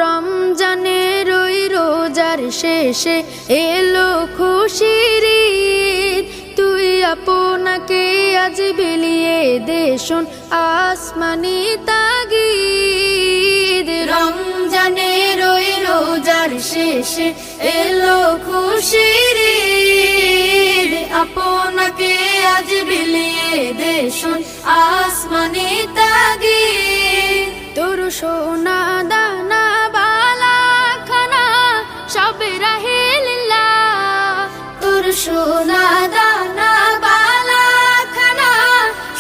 রমজানের ওই রোজার শেষে এলো খুশির ঈদ। তুই আপনাকে আজ বিলিয়ে দে শোন আসমানি তাগিদ। রমজানের ওই রোজার শেষে এলো খুশির ঈদ। আপনাকে আজ বিলিয়ে দে শোন আসমানি তাগিদ। তোর সোনা দানা বালা খানা সব রাহে লিল্লাহ। তোর সোনা দানা বালা খানা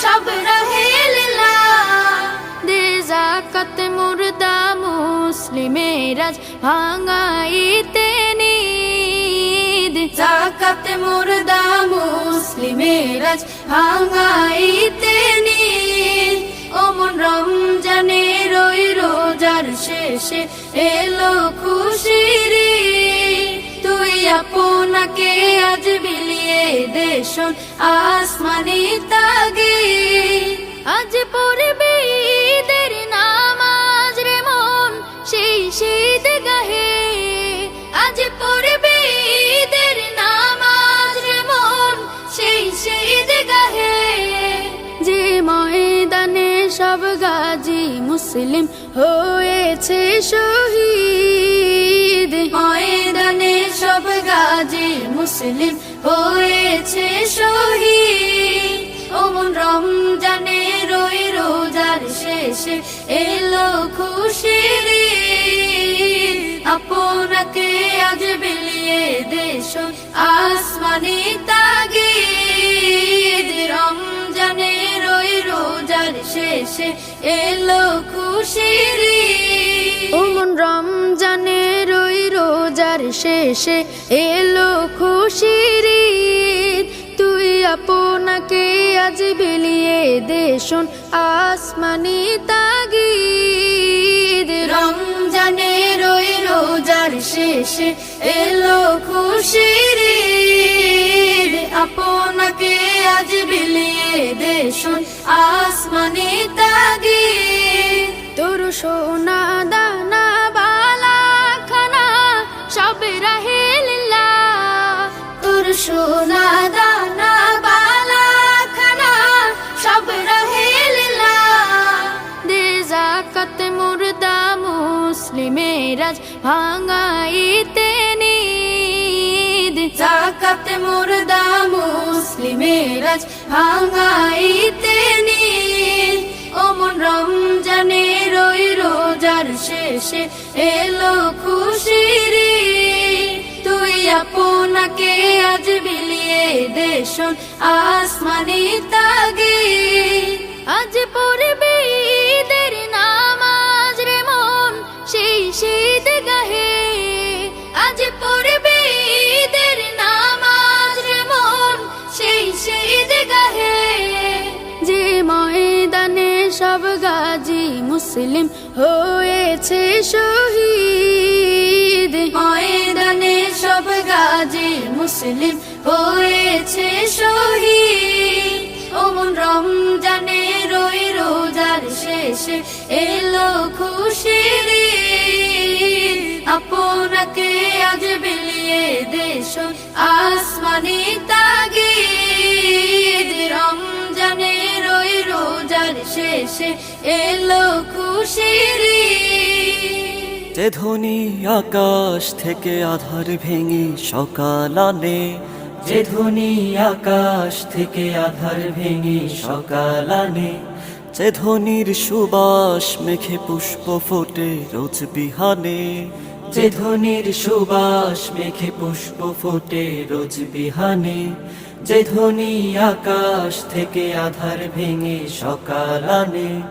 সব রাহে লিল্লাহ। দে যাকাত মুর্দা মুসলিমের আজ ভাঙাইতে নিদ। যাকাত মুর্দা মুসলিমের আজ ভাঙাইতে নিদ। ওমন রমজানের ওই রোজার শেষে এলো খুশির ঈদ। তুই আপনাকে আজ বিলিয়ে দে শোন আসমানি তাগিদ। আজ পড়বি ঈদের নামাজ রে মন সেই শীত গাহে। আজ পড়বি ঈদের নামাজ রে মন সেই শীত গাহে। যে ময়দানে সব গাজী মুসলিম হয়েছে শহীদ। ময়দানে সব গাজী মুসলিম হয়েছে শহীদ। ওমন রমজানের ওই রোজার শেষে এলো খুশির ঈদ। আপনাকে আজ বিলিয়ে দে শোন আসমানি তাগিদ। রমজানের ওই রোজার শেষে এলো খুশির ঈদ। ওমন রমজানের ওই রোজার শেষে এলো খুশির ঈদ। তুই আপনাকে আজ বিলিয়ে দে শোন আসমানি তাগিদ। রমজানের ওই রোজার শেষে এলো খুশির ঈদ। আপনাকে আজ বিলিয়ে দে শোন আসমানি তাগিদ। তোর সোনা দানা বালা খানা সব রাহে লিল্লাহ। তোর সোনা দানা বালা খানা সব রাহে লিল্লাহ। দে যাকাত মুর্দা মুসলিমের আজ ভাঙাইতে নিদ। যাকাত মুর্দা মুসলিমের আজ ভাঙাইতে নিদ। ওমন রমজানের ওই রোজার শেষে এলো খুশির ঈদ। তুই আপনাকে আজ বিলিয়ে দে শোন আসমানি তাগিদ। আজ পড়বি ঈদের নামাজ রে মন সেই শীত গাহে। আজ পড়বি ঈদের নামাজ রে মন সেই শীত গাহে। যে ময়দানে সব গাজী মুসলিম হয়েছে শহীদ। ময়দানে সব গাজী মুসলিম হয়েছে শহীদ। ওমন রমজানের ওই রোজার শেষে এলো খুশির ঈদ। আপনাকে আজ বিলিয়ে দে শোন আসমানি তাগিদ। রমজানের ওই রোজার শেষে এলো খুশির ঈদ। যে ধ্বনি আকাশ থেকে আধার ভেঙে সকাল আনে। যে ধ্বনি আকাশ থেকে আধার ভেঙে সকাল আনে। যে ধ্বনির সুবাস মেখে পুষ্প ফোটে রোজ বিহানে। যে ধ্বনির সুবাস মেখে পুষ্প ফোটে রোজ বিহানে। যে ধ্বনি আকাশ থেকে আধার ভেঙে সকাল আনে।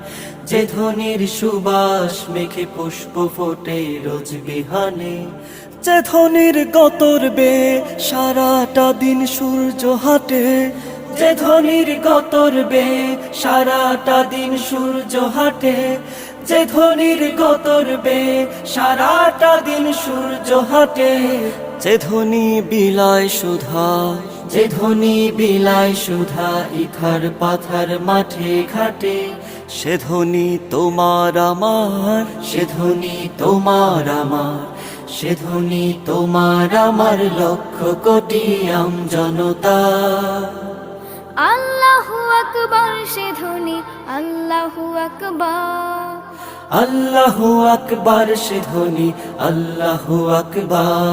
যে ধ্বনির সুবাস মেখে পুষ্প ফোটে রোজ বিহানে। যে ধ্বনির গতর বে সারাটা দিন সূর্য হাঁটে। যে ধ্বনির গতর বে সারাটা দিন সূর্য হাঁটে। যে ধ্বনির গতর বে সারাটা দিন সূর্য হাঁটে। যে ধ্বনি বিলায় সুধা। যে ধ্বনি বিলায় সুধা ইথার পাথার মাঠে ঘাটে। সে ধ্বনি তোমার আমার, সে ধ্বনি তোমার আমার, সে ধ্বনি তোমার আমার লক্ষ কোটি আমজনতা। আল্লাহু আকবার সে ধ্বনি, আল্লাহু আকবার, আল্লাহু আকবার সে ধ্বনি, আল্লাহু আকবার।